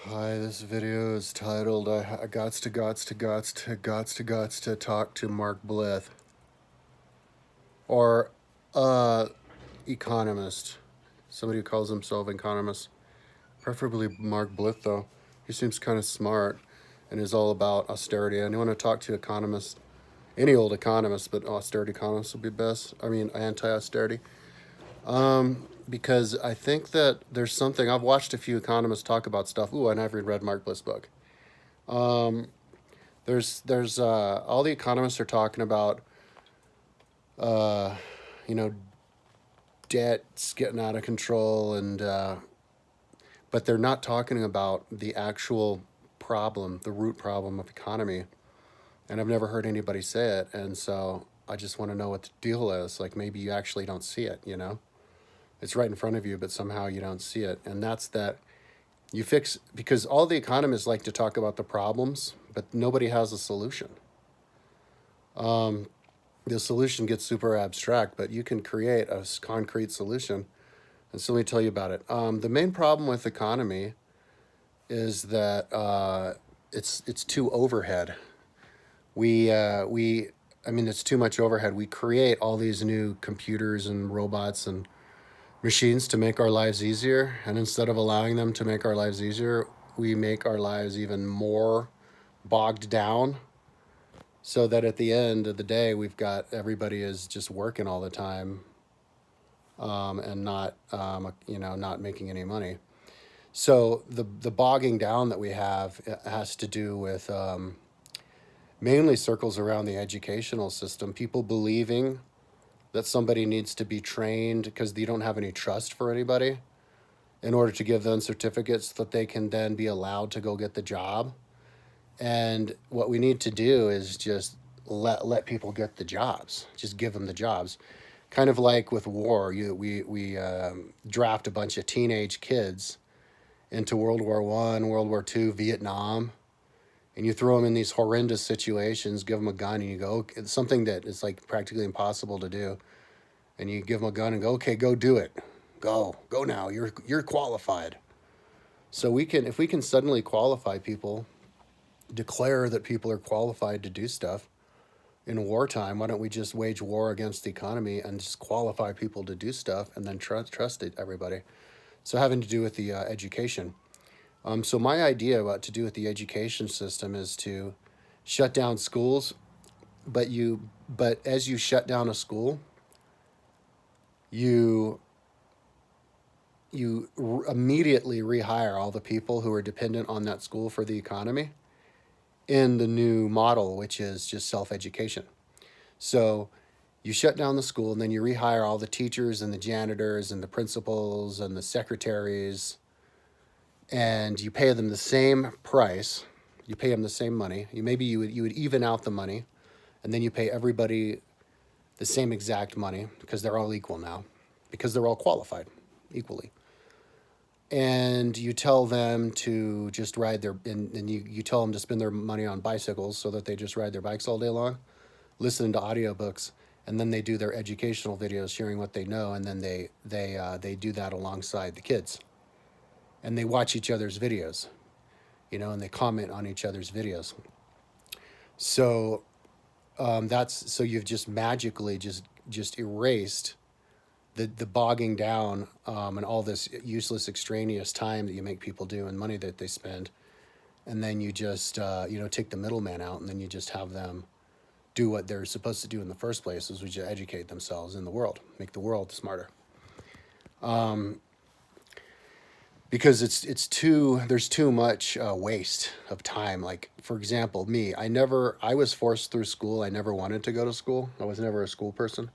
Hi, this video is titled I gots to talk to Mark Blyth, or economist. Somebody who calls himself an economist. Preferably Mark Blyth, though. He seems kind of smart and is all about austerity. And you want to talk to economists, any old economist, but austerity economists would be best. I mean, anti-austerity. Because I think that there's something, I've watched a few economists talk about stuff. Ooh, and I've read Mark Blyth's book. There's all the economists are talking about, uh, you know, debt's getting out of control, and but they're not talking about the actual problem, the root problem of economy. And I've never heard anybody say it, and so I just want to know what the deal is. Like, maybe you actually don't see it. It's right in front of you, but somehow you don't see it, and that's that. You fix, because all the economists like to talk about the problems, but nobody has a solution. The solution gets super abstract, but you can create a concrete solution. And so let me tell you about it. The main problem with economy is that it's too overhead. I mean, it's too much overhead. We create all these new computers and robots and machines to make our lives easier, and instead of allowing them to make our lives easier, we make our lives even more bogged down, so that at the end of the day, we've got everybody is just working all the time, and not making any money. So the bogging down that we have has to do with, mainly circles around the educational system. People believing that somebody needs to be trained because they don't have any trust for anybody, in order to give them certificates that they can then be allowed to go get the job. And what we need to do is just let people get the jobs. Just give them the jobs. Kind of like with war, we draft a bunch of teenage kids into World War One, World War Two, Vietnam, and you throw them in these horrendous situations. Give them a gun, and you go, it's something that is like practically impossible to do. And you give them a gun and go, okay, go do it. Go now. You're qualified. So if we can suddenly qualify people, declare that people are qualified to do stuff in wartime, why don't we just wage war against the economy and just qualify people to do stuff, and then trust everybody? So having to do with the education. So my idea about to do with the education system is to shut down schools, but as you shut down a school, you immediately rehire all the people who are dependent on that school for the economy in the new model, which is just self-education. So you shut down the school, and then you rehire all the teachers and the janitors and the principals and the secretaries, and you pay them the same price. You pay them the same money. You would even out the money, and then you pay everybody the same exact money, because they're all equal now, because they're all qualified equally. And you tell them to just ride and you tell them to spend their money on bicycles, so that they just ride their bikes all day long, listen to audiobooks, and then they do their educational videos sharing what they know, and then they do that alongside the kids, and they watch each other's videos, and they comment on each other's videos. So so you've just magically just erased the bogging down, and all this useless extraneous time that you make people do, and money that they spend, and then you just take the middleman out, and then you just have them do what they're supposed to do in the first place, is which is educate themselves in the world, make the world smarter. Because there's too much waste of time. Like, for example, me, I was forced through school. I never wanted to go to school. I was never a school person.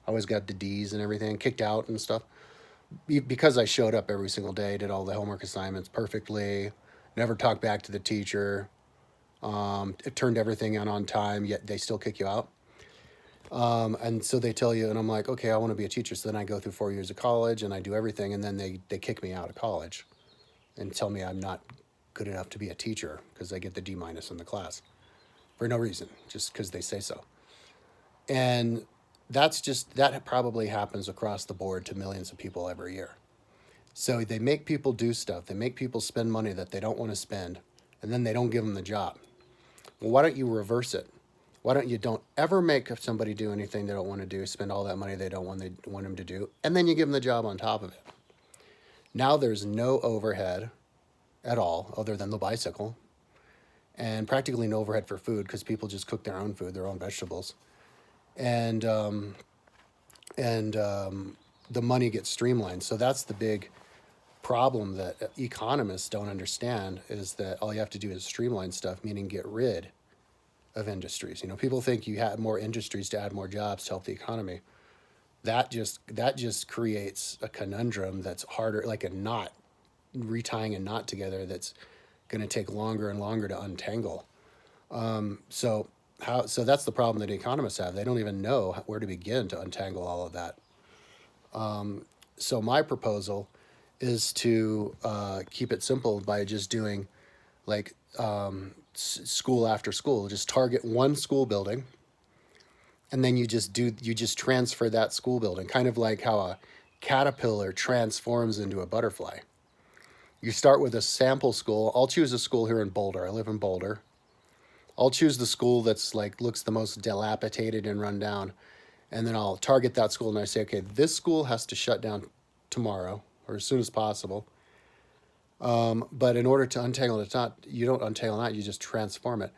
I always got the D's and everything, kicked out and stuff, because I showed up every single day, did all the homework assignments perfectly, never talked back to the teacher, it turned everything in on time, yet they still kick you out. And so they tell you, and I'm like, okay, I want to be a teacher. So then I go through 4 years of college, and I do everything, and then they kick me out of college and tell me I'm not good enough to be a teacher, because I get the D minus in the class for no reason, just because they say so. And that probably happens across the board to millions of people every year. So they make people do stuff. They make people spend money that they don't want to spend, and then they don't give them the job. Well, why don't you reverse it? Why don't you don't ever make somebody do anything they don't want to do, spend all that money they don't want them to do, and then you give them the job on top of it. Now there's no overhead at all other than the bicycle, and practically no overhead for food because people just cook their own food, their own vegetables, and the money gets streamlined. So that's the big problem that economists don't understand, is that all you have to do is streamline stuff, meaning get rid of industries. People think you have more industries to add more jobs to help the economy. That just creates a conundrum that's harder, like a knot, retying a knot together that's going to take longer and longer to untangle. So that's the problem that economists have. They don't even know where to begin to untangle all of that. So my proposal is to keep it simple by just doing like school after school. Just target one school building, and then you just transfer that school building, kind of like how a caterpillar transforms into a butterfly. You start with a sample school. I'll choose a school here in Boulder. I live in Boulder. I'll choose the school that's like looks the most dilapidated and run down, and then I'll target that school and I say, okay, this school has to shut down tomorrow or as soon as possible. But in order to untangle it, you don't untangle that, you just transform it.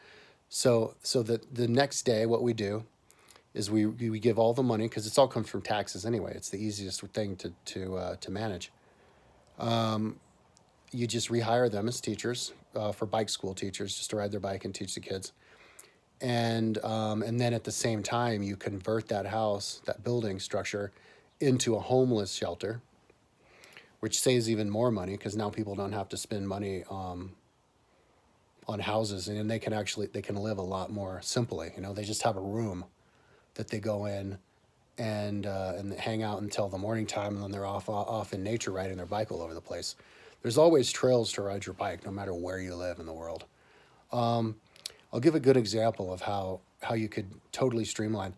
So that the next day, what we do is we give all the money, because it's all comes from taxes anyway. It's the easiest thing to manage. You just rehire them as teachers, for bike school teachers, just to ride their bike and teach the kids. And then at the same time, you convert that house, that building structure, into a homeless shelter, which saves even more money because now people don't have to spend money on houses, and they can live a lot more simply. They just have a room that they go in and hang out until the morning time, and then they're off in nature riding their bike all over the place. There's always trails to ride your bike, no matter where you live in the world. I'll give a good example of how you could totally streamline.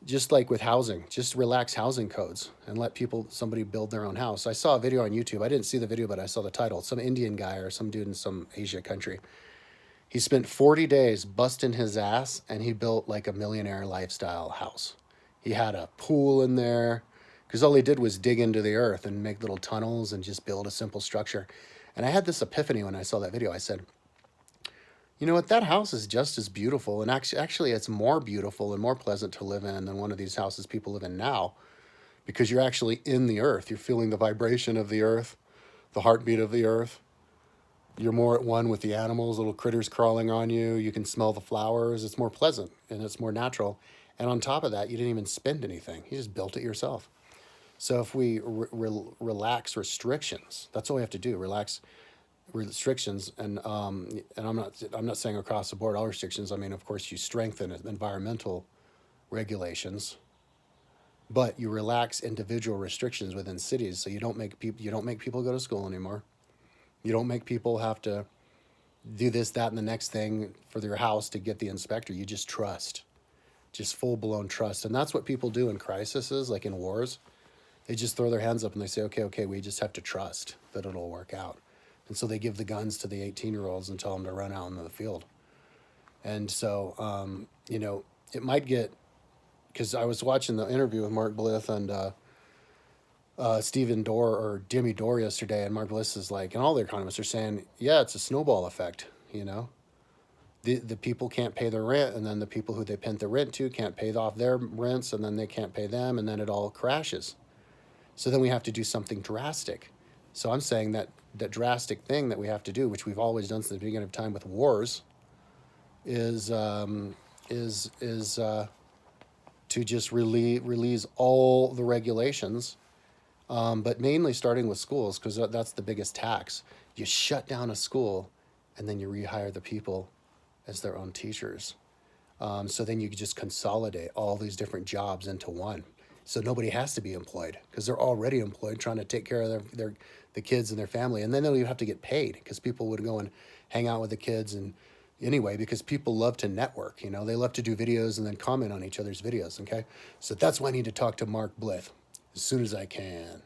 Just like with housing, just relax housing codes and let somebody build their own house. I saw a video on YouTube. I didn't see the video, but I saw the title. Some Indian guy or some dude in some Asia country. He spent 40 days busting his ass, and he built like a millionaire lifestyle house. He had a pool in there, because all he did was dig into the earth and make little tunnels and just build a simple structure. And I had this epiphany when I saw that video. I said, you know what, that house is just as beautiful, and actually it's more beautiful and more pleasant to live in than one of these houses people live in now, because you're actually in the earth. You're feeling the vibration of the earth, the heartbeat of the earth. You're more at one with the animals, little critters crawling on you. You can smell the flowers. It's more pleasant and it's more natural. And on top of that, you didn't even spend anything. You just built it yourself. So if we relax restrictions, that's all we have to do. Relax restrictions, and I'm not saying across the board all restrictions. I mean, of course, you strengthen environmental regulations, but you relax individual restrictions within cities. So you don't make people go to school anymore. You don't make people have to do this, that, and the next thing for their house to get the inspector. You just trust, just full blown trust, and that's what people do in crises, like in wars. They just throw their hands up and they say, okay, we just have to trust that it'll work out. And so they give the guns to the 18-year-olds and tell them to run out into the field. And so, it might get, because I was watching the interview with Mark Blyth and Stephen Dorr or Demi Dorr yesterday, and Mark Blyth is like, and all the economists are saying, yeah, it's a snowball effect, The people can't pay their rent, and then the people who they pay the rent to can't pay off their rents, and then they can't pay them, and then it all crashes. So then we have to do something drastic. So I'm saying that drastic thing that we have to do, which we've always done since the beginning of time with wars, is to just release all the regulations, but mainly starting with schools, because that's the biggest tax. You shut down a school, and then you rehire the people as their own teachers. So then you just consolidate all these different jobs into one. So nobody has to be employed, because they're already employed trying to take care of the kids and their family. And then they'll even have to get paid, because people would go and hang out with the kids. And anyway, because people love to network, they love to do videos and then comment on each other's videos. Okay. So that's why I need to talk to Mark Blyth as soon as I can.